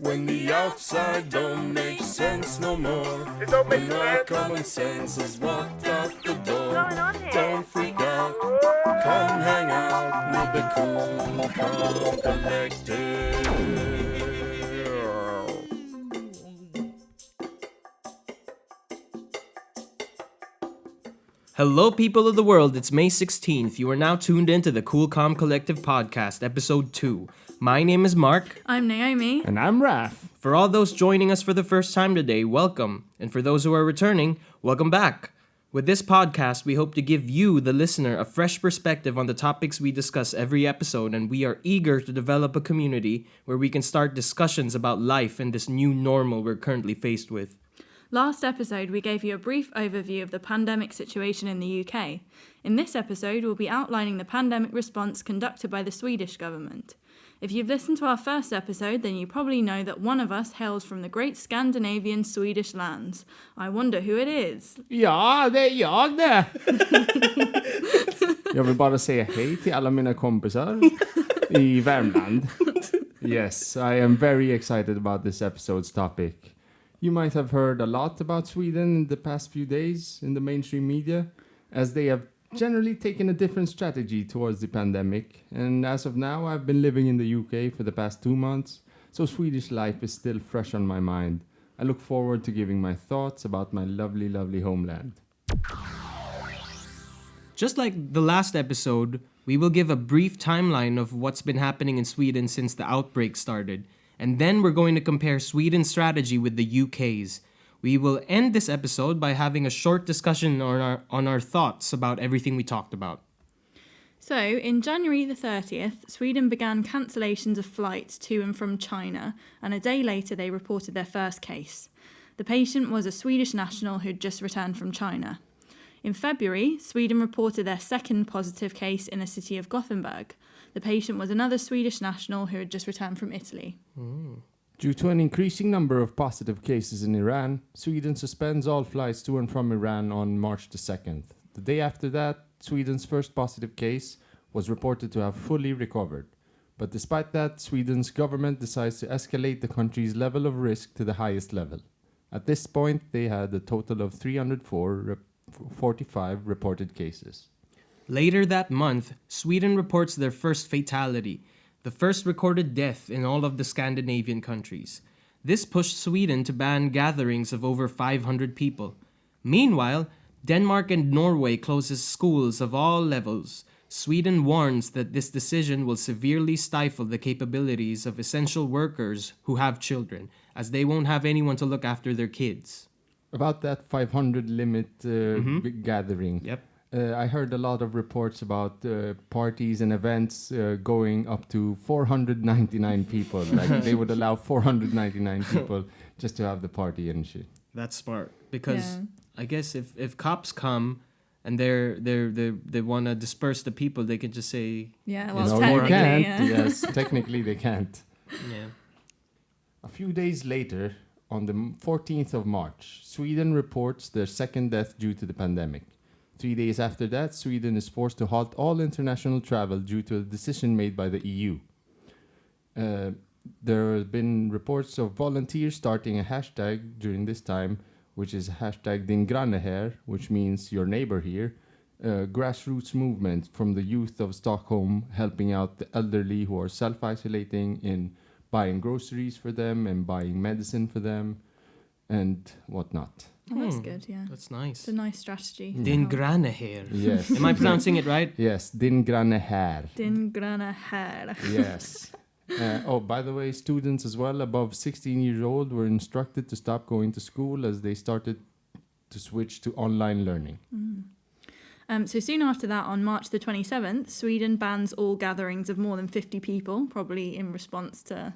when the outside don't make sense no more. It don't make When our sense. common sense has walked out the door. What's going on here? Don't freak out, come hang out with the cool, calm collective. Hello, people of the world. It's May 16th. You are now tuned into the Cool Calm Collective podcast, episode 2. My name is Mark. I'm Naomi. And I'm Raph. For all those joining us for the first time today, welcome. And for those who are returning, welcome back. With this podcast, we hope to give you, the listener, a fresh perspective on the topics we discuss every episode, and we are eager to develop a community where we can start discussions about life and this new normal we're currently faced with. Last episode, we gave you a brief overview of the pandemic situation in the UK. In this episode, we'll be outlining the pandemic response conducted by the Swedish government. If you've listened to our first episode, then you probably know that one of us hails from the great Scandinavian Swedish lands. I wonder who it is. Ja, det är jag det. Jag vill bara säga hej till alla mina kompisar i Värmland. Yes, I am very excited about this episode's topic. You might have heard a lot about Sweden in the past few days in the mainstream media, as they have generally taken a different strategy towards the pandemic. And as of now, I've been living in the UK for the past 2 months, so Swedish life is still fresh on my mind. I look forward to giving my thoughts about my lovely, lovely homeland. Just like the last episode, we will give a brief timeline of what's been happening in Sweden since the outbreak started. And then we're going to compare Sweden's strategy with the UK's. We will end this episode by having a short discussion on our thoughts about everything we talked about. So, in January the 30th, Sweden began cancellations of flights to and from China, and a day later they reported their first case. The patient was a Swedish national who'd just returned from China. In February, Sweden reported their second positive case in the city of Gothenburg. The patient was another Swedish national who had just returned from Italy. Due to an increasing number of positive cases in Iran, Sweden suspends all flights to and from Iran on March the 2nd. The day after that, Sweden's first positive case was reported to have fully recovered. But despite that, Sweden's government decides to escalate the country's level of risk to the highest level. At this point, they had a total of 345 reported cases. Later that month, Sweden reports their first fatality, the first recorded death in all of the Scandinavian countries. This pushed Sweden to ban gatherings of over 500 people. Meanwhile, Denmark and Norway closes schools of all levels. Sweden warns that this decision will severely stifle the capabilities of essential workers who have children, as they won't have anyone to look after their kids. About that 500 limit big gathering. Yep. I heard a lot of reports about parties and events going up to 499 people. Like they would allow 499 people just to have the party and shit. That's smart, because Yeah. I guess if cops come and they want to disperse the people, they can just say, Yeah, You well, know, technically, they can't. yeah. Yes, technically they can't. yeah. A few days later, on the 14th of March, Sweden reports their second death due to the pandemic. 3 days after that, Sweden is forced to halt all international travel due to a decision made by the EU. There have been reports of volunteers starting a hashtag during this time, which is hashtag Din granne här, which means your neighbor here, a grassroots movement from the youth of Stockholm helping out the elderly who are self-isolating in buying groceries for them and buying medicine for them and whatnot. Oh, that's good, yeah. That's nice. It's a nice strategy. Din granne här. Yes. Am I pronouncing it right? Yes, Din granne här. Din granne här. Yes. By the way, students as well above 16 years old were instructed to stop going to school as they started to switch to online learning. So soon after that, on March the 27th, Sweden bans all gatherings of more than 50 people, probably in response to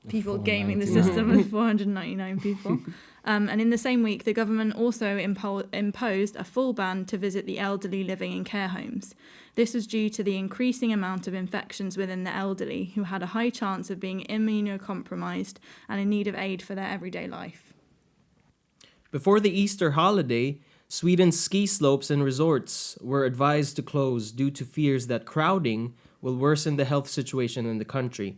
people gaming the 499. system with 499 people. And in the same week, the government also imposed a full ban to visit the elderly living in care homes. This was due to the increasing amount of infections within the elderly, who had a high chance of being immunocompromised and in need of aid for their everyday life. Before the Easter holiday, Sweden's ski slopes and resorts were advised to close due to fears that crowding will worsen the health situation in the country.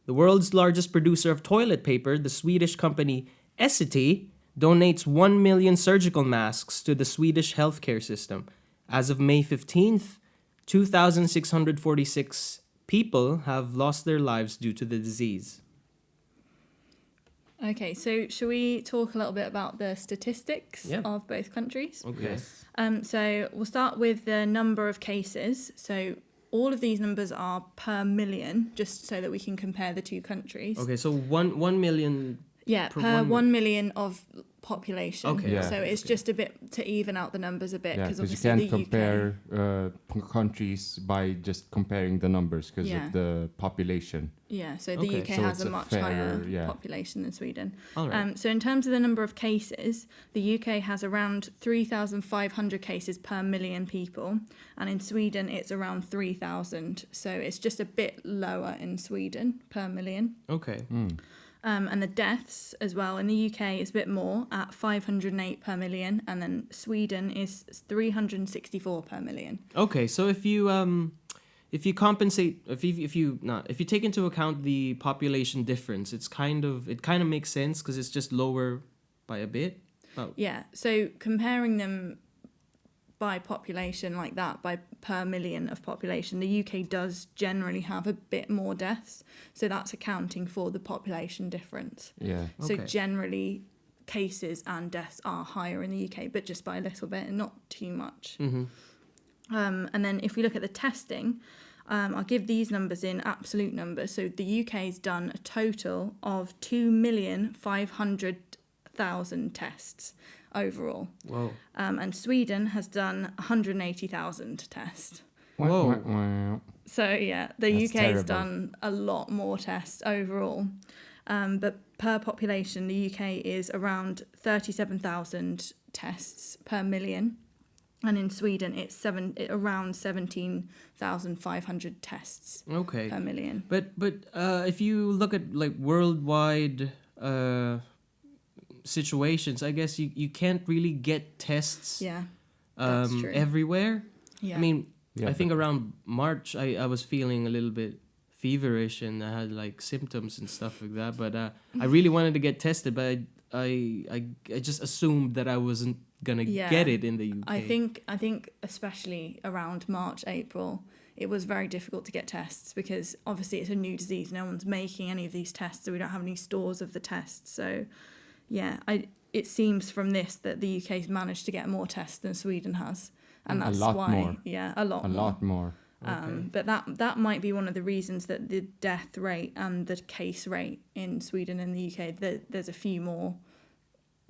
The world's largest producer of toilet paper, the Swedish company Essity, donates 1 million surgical masks to the Swedish healthcare system. As of May 15th, 2,646 people have lost their lives due to the disease. Okay, so shall we talk a little bit about the statistics Yeah. of both countries? Okay. Yes. So we'll start with the number of cases. So all of these numbers are per million, just so that we can compare the two countries. Okay, so 1 million. Yeah, Per per 1 1 million of population. Okay. Yeah. So it's Okay. just a bit to even out the numbers a bit, Yeah, because because you obviously can't the UK. compare countries by just comparing the numbers because Yeah. of the population. Yeah, so the Okay. UK So has it's a a much fairer, higher yeah. population than Sweden. All right. So in terms of the number of cases, the UK has around 3,500 cases per million people, and in Sweden it's around 3,000. So it's just a bit lower in Sweden per million. Okay. And the deaths as well in the UK is a bit more at 508 per million, and then Sweden is 364 per million. Okay, so if you compensate, if you take into account the population difference, it kind of makes sense because it's just lower by a bit. Yeah, so comparing them by population like that, by per million of population, the UK does generally have a bit more deaths. So that's accounting for the population difference. Yeah. So Okay. generally, cases and deaths are higher in the UK, but just by a little bit and not too much. Mm-hmm. And then if we look at the testing, I'll give these numbers in absolute numbers. So the UK's done a total of 2,500,000 tests overall. Whoa. And Sweden has done 180,000 tests. Whoa. Wah, wah, wah. So yeah, the That's UK's terrible. done a lot more tests overall. But per population, the UK is around 37,000 tests per million. And in Sweden, it's around 17,500 tests Okay. per million. But if you look at like worldwide situations, I guess you can't really get tests Yeah, that's true. everywhere. Yeah. I mean, Yeah, I think but- around March I was feeling a little bit feverish and I had like symptoms and stuff like that. But I really wanted to get tested, but I just assumed that I wasn't gonna Yeah. get it in the UK. I think especially around March, April, it was very difficult to get tests because obviously it's a new disease. No one's making any of these tests, so we don't have any stores of the tests. So, yeah, it seems from this that the UK's managed to get more tests than Sweden has, and A that's lot why, more. yeah, a lot A more. lot more. But that might be one of the reasons that the death rate and the case rate in Sweden and the UK, there's a few more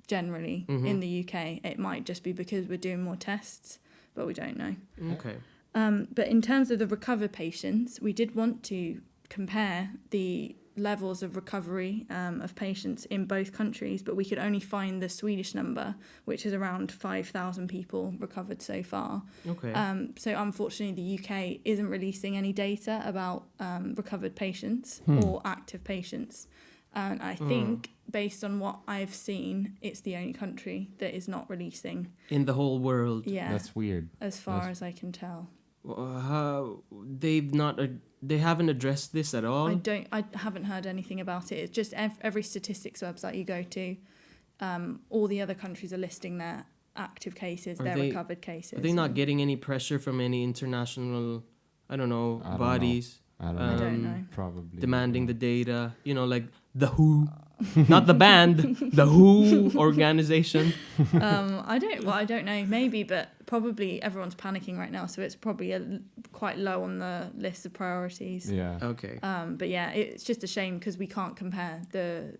generally in the UK. It might just be because we're doing more tests, but we don't know. Okay. But in terms of the recovered patients, we did want to compare the levels of recovery of patients in both countries, but we could only find the Swedish number, which is around 5,000 people recovered so far. Okay. So unfortunately, the UK isn't releasing any data about recovered patients or active patients. And I think, based on what I've seen, it's the only country that is not releasing. In the whole world. Yeah, That's weird. as far as I can tell. They haven't addressed this at all. I haven't heard anything about it. It's just every statistics website you go to, all the other countries are listing their active cases, their recovered cases. Are they not getting any pressure from any international, I don't know, I don't bodies I don't I know. don't know. Probably. demanding the data? You know, like the WHO, not the band, the WHO organization. I don't know, maybe, but probably everyone's panicking right now, so it's probably quite low on the list of priorities. Yeah. Okay. But yeah, it's just a shame because we can't compare the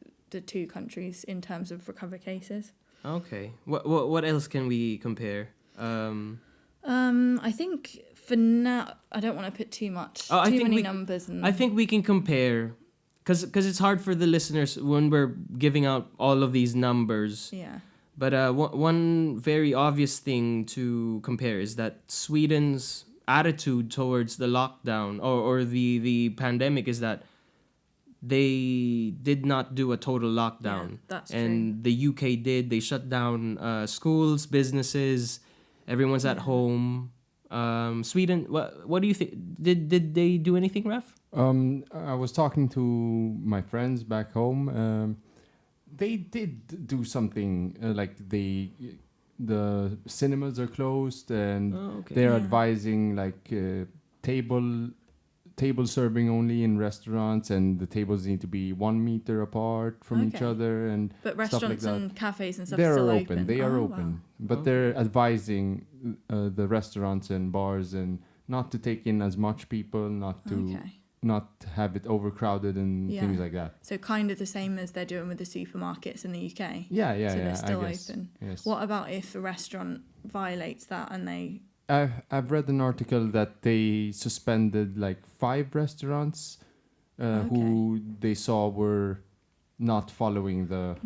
two countries in terms of recovered cases. Okay. What else can we compare? I think for now, I don't want to put too many numbers. And I think we can compare, because it's hard for the listeners when we're giving out all of these numbers. yeah, But one very obvious thing to compare is that Sweden's attitude towards the lockdown or the pandemic is that they did not do a total lockdown. Yeah, that's and the UK did. They shut down schools, businesses, everyone's at home. Sweden. What do you think? Did they do anything, Raf? I was talking to my friends back home. They did do something like the cinemas are closed and Oh, okay. they're Yeah. advising like table serving only in restaurants, and the tables need to be 1 meter apart from each Okay. other, and But stuff like restaurants that. and cafes and stuff They're still open. They are Oh, open, wow. but Okay. they're advising the restaurants and bars and not to take in as much people, not to Okay. not have it overcrowded and Yeah. things like that. So kind of the same as they're doing with the supermarkets in the UK. Yeah, So yeah, they're still I guess. open. Yes. What about if a restaurant violates that and they? I've read an article that they suspended like 5 restaurants who they saw were not following the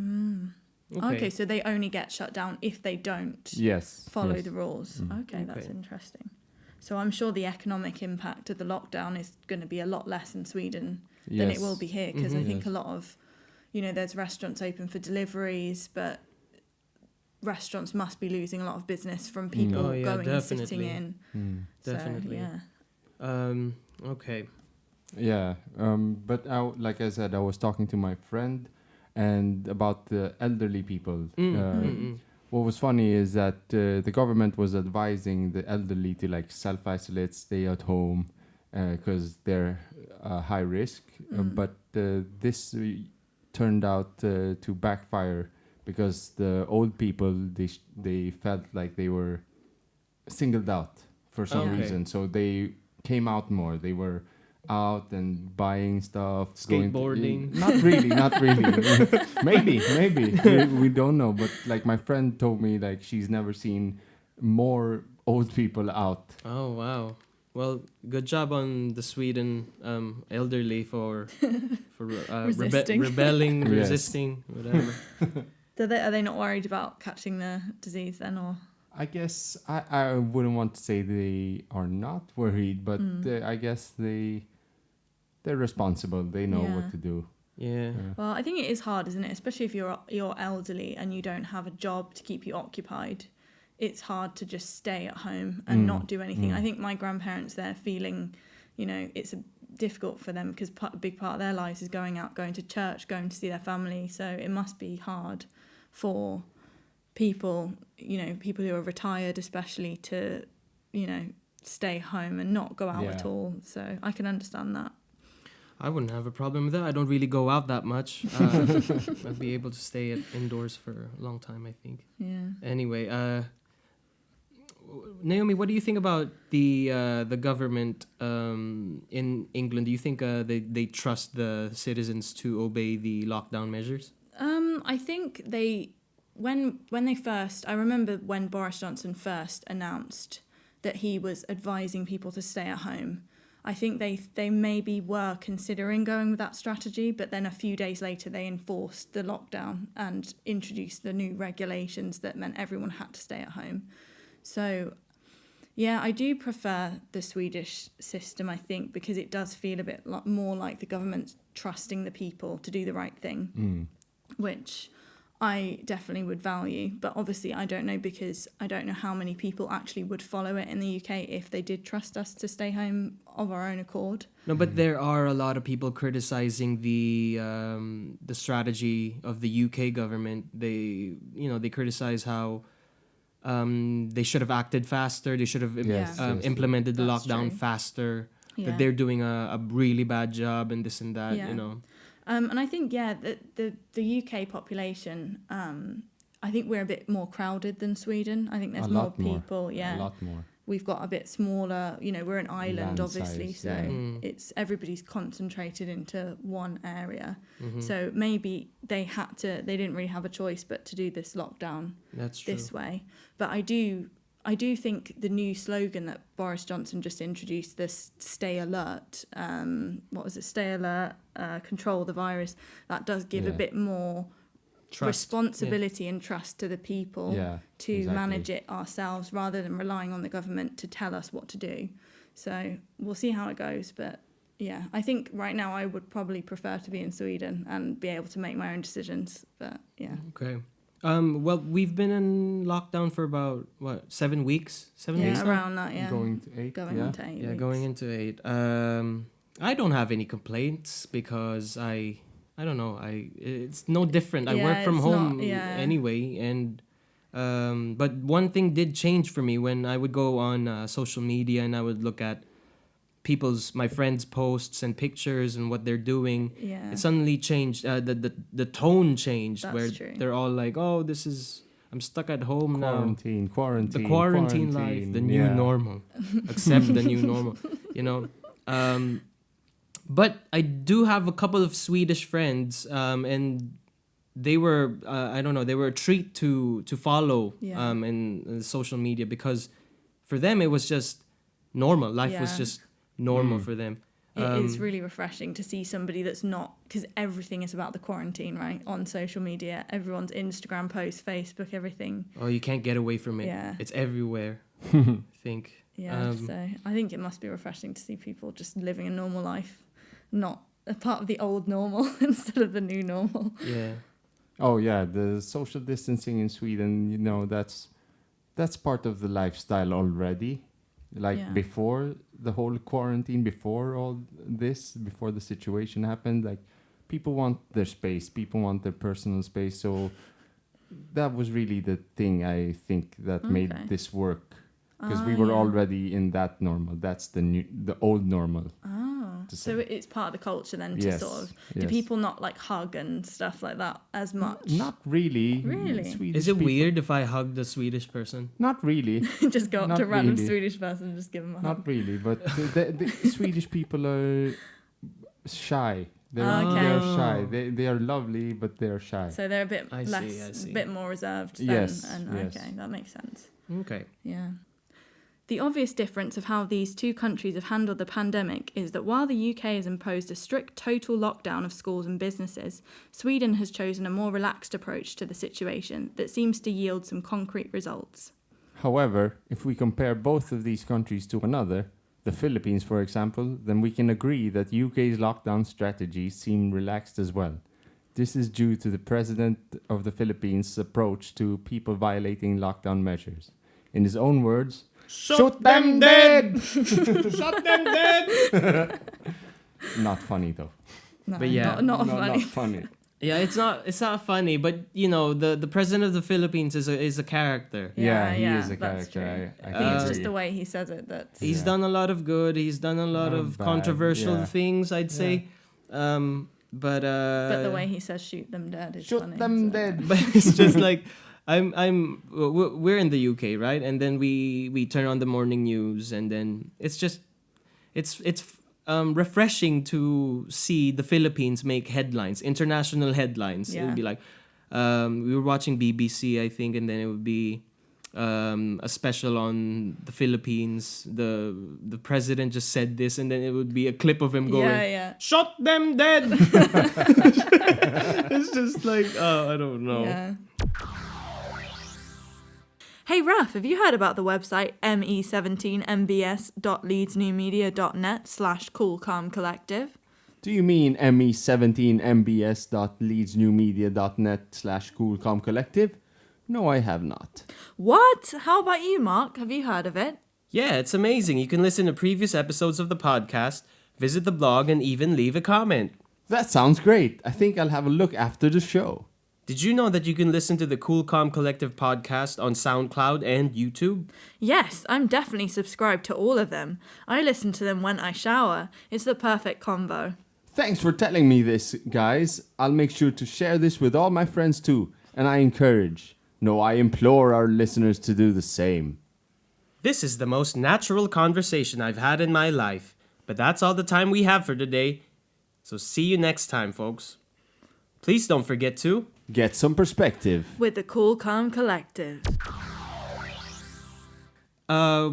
Okay. So they only get shut down if they don't follow yes. the rules. Okay, that's Okay. interesting. So I'm sure the economic impact of the lockdown is going to be a lot less in Sweden than it will be here, because I think Yes. a lot of, there's restaurants open for deliveries, but restaurants must be losing a lot of business from people Oh, yeah, going and sitting definitely. in. Definitely. So, yeah. Okay. Yeah, but like I said, I was talking to my friend and about the elderly people. What was funny is that the government was advising the elderly to like self-isolate, stay at home, because they're high risk. But this turned out to backfire, because the old people they felt like they were singled out for some Okay. reason, so they came out more. They were out and buying stuff, Skateboarding. not really. maybe we don't know, but like my friend told me, like she's never seen more old people out. Oh wow. Well, good job on the Sweden elderly for Resisting. rebelling, Yes. resisting, whatever. Are they not worried about catching the disease then, or? I guess I wouldn't want to say they are not worried, but I guess they're responsible. They know Yeah. what to do. Yeah. Well, I think it is hard, isn't it? Especially if you're elderly and you don't have a job to keep you occupied. It's hard to just stay at home and not do anything. I think my grandparents, they're feeling, it's difficult for them because a big part of their lives is going out, going to church, going to see their family. So it must be hard for people, people who are retired especially, to, stay home and not go out at Yeah. all. So I can understand that. I wouldn't have a problem with that. I don't really go out that much. I'd be able to stay indoors for a long time, I think. Yeah. Anyway, Naomi, what do you think about the government in England? Do you think they trust the citizens to obey the lockdown measures? I think when they first, I remember when Boris Johnson first announced that he was advising people to stay at home, I think they maybe were considering going with that strategy, but then a few days later they enforced the lockdown and introduced the new regulations that meant everyone had to stay at home. So, yeah, I do prefer the Swedish system, I think, because it does feel a bit more like the government trusting the people to do the right thing, which I definitely would value. But obviously I don't know, because I don't know how many people actually would follow it in the UK if they did trust us to stay home of our own accord. No, but there are a lot of people criticizing the strategy of the UK government. They criticize how they should have acted faster. They should have Yes, yes. implemented the That's lockdown true. faster. Yeah. That they're doing a really bad job and this and that. Yeah. And I think, the UK population, I think we're a bit more crowded than Sweden. I think there's A more lot more. people. Yeah. A lot more. We've got a bit smaller, we're an island, Land obviously, size, so yeah. it's everybody's concentrated into one area. Mm-hmm. So maybe they didn't really have a choice but to do this lockdown That's true. this way. But I do think the new slogan that Boris Johnson just introduced, this "Stay Alert," what was it? Stay alert, control the virus. That does give a Yeah. bit more Trust. responsibility and trust to the people to exactly. manage it ourselves, rather than relying on the government to tell us what to do. So we'll see how it goes. But yeah, I think right now I would probably prefer to be in Sweden and be able to make my own decisions. But yeah. Okay. Well, we've been in lockdown for about 7 weeks? 7 weeks now? around that, yeah. Going to 8. Going yeah. on to 8 Yeah, weeks. going into 8. I don't have any complaints because I don't know. It's no different. I Yeah, work from it's home not- yeah. anyway, and but one thing did change for me when I would go on social media and I would look at my friends' posts and pictures and what they're doing. Yeah. It suddenly changed. The tone changed That's where true. they're all like, "Oh, I'm stuck at home now." Quarantine. The quarantine life, the new yeah. normal. Accept the new normal, you know. But I do have a couple of Swedish friends, and they were I don't know, they were a treat to follow Yeah. in social media, because for them it was just normal. Life was Yeah. just normal for them. It is really refreshing to see somebody that's not, because everything is about the quarantine, right? On social media, everyone's Instagram posts, Facebook, everything. Oh, you can't get away from it. Yeah. It's everywhere. I think. Yeah, so I think it must be refreshing to see people just living a normal life, not a part of the old normal instead of the new normal. Yeah. Oh yeah, the social distancing in Sweden, that's part of the lifestyle already. Like Yeah. before the whole quarantine, before all this, before the situation happened, like people want their space, people want their personal space. So that was really the thing I think that made Okay. this work, because we were yeah. already in that normal. That's the old normal. to So say. it's part of the culture then to Yes, sort of, do yes. people not like hug and stuff like that as much? Not really. Really? Swedish Is it people- weird if I hug the Swedish person? Not really. Just go up Not to a random really. Swedish person and just give them a hug. Not really. But the Swedish people are shy. They're, Okay. they're shy. They are lovely, but they're shy. So they're a bit I see, I less, see. a bit more reserved then. Yes, And yes. okay, that makes sense. Okay. Yeah. The obvious difference of how these two countries have handled the pandemic is that while the UK has imposed a strict total lockdown of schools and businesses, Sweden has chosen a more relaxed approach to the situation that seems to yield some concrete results. However, if we compare both of these countries to another, the Philippines, for example, then we can agree that UK's lockdown strategies seem relaxed as well. This is due to the President of the Philippines' approach to people violating lockdown measures. In his own words, shoot them dead! Shut them dead! Not funny though. No, But yeah, not No, funny. not funny. Yeah, it's not funny, but you know, the president of the Philippines is a character. Yeah, he yeah, is a that's character. true. I I can think it's agree. just the way he says it that. He's Yeah. done a lot of good. He's done a lot Not of bad, controversial yeah. things, I'd say. But But the way he says "shoot them dead" is Shoot funny. them so- dead. but it's just like we're in the UK, right? And then we turn on the morning news, and then it's refreshing to see the Philippines make headlines, international headlines. It Yeah. would be like we were watching BBC, I think, and then it would be a special on the Philippines. The president just said this, and then it would be a clip of him going, Yeah. "Shot them dead." It's just like, I don't know. Yeah. Hey Raf, have you heard about the website me17mbs.leedsnewmedia.net/coolcalmcollective? Do you mean me17mbs.leedsnewmedia.net/coolcalmcollective? No, I have not. What? How about you, Mark? Have you heard of it? Yeah, it's amazing. You can listen to previous episodes of the podcast, visit the blog, and even leave a comment. That sounds great. I think I'll have a look after the show. Did you know that you can listen to the Cool Calm Collective podcast on SoundCloud and YouTube? Yes, I'm definitely subscribed to all of them. I listen to them when I shower. It's the perfect combo. Thanks for telling me this, guys. I'll make sure to share this with all my friends too. And I encourage, no, I implore our listeners to do the same. This is the most natural conversation I've had in my life. But that's all the time we have for today. So see you next time, folks. Please don't forget to Get some perspective. With the Cool Calm Collective.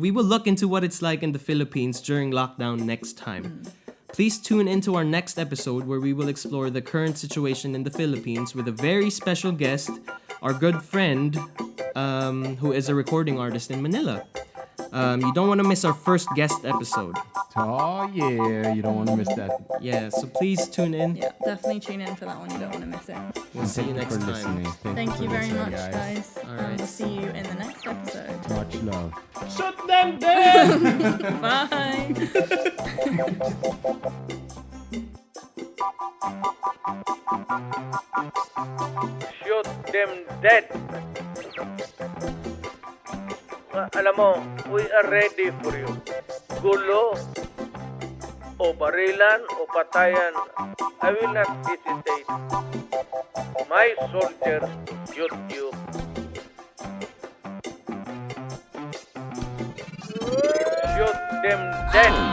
we will look into what it's like in the Philippines during lockdown next time. Please tune into our next episode where we will explore the current situation in the Philippines with a very special guest, our good friend, who is a recording artist in Manila. You don't want to miss our first guest episode. Oh yeah, you don't want to miss that. Yeah, so please tune in. Yeah, definitely tune in for that one. You don't want to miss it. We'll see you Thank next for time. listening. Thank for you very listening, much, guys. All right. And we'll see you in the next episode. Much love. Shut them down! Bye. Shoot them dead. Alam mo, we are ready for you. Gulo o barilan o patayan, I will not hesitate. My soldiers shoot you. Shoot them dead.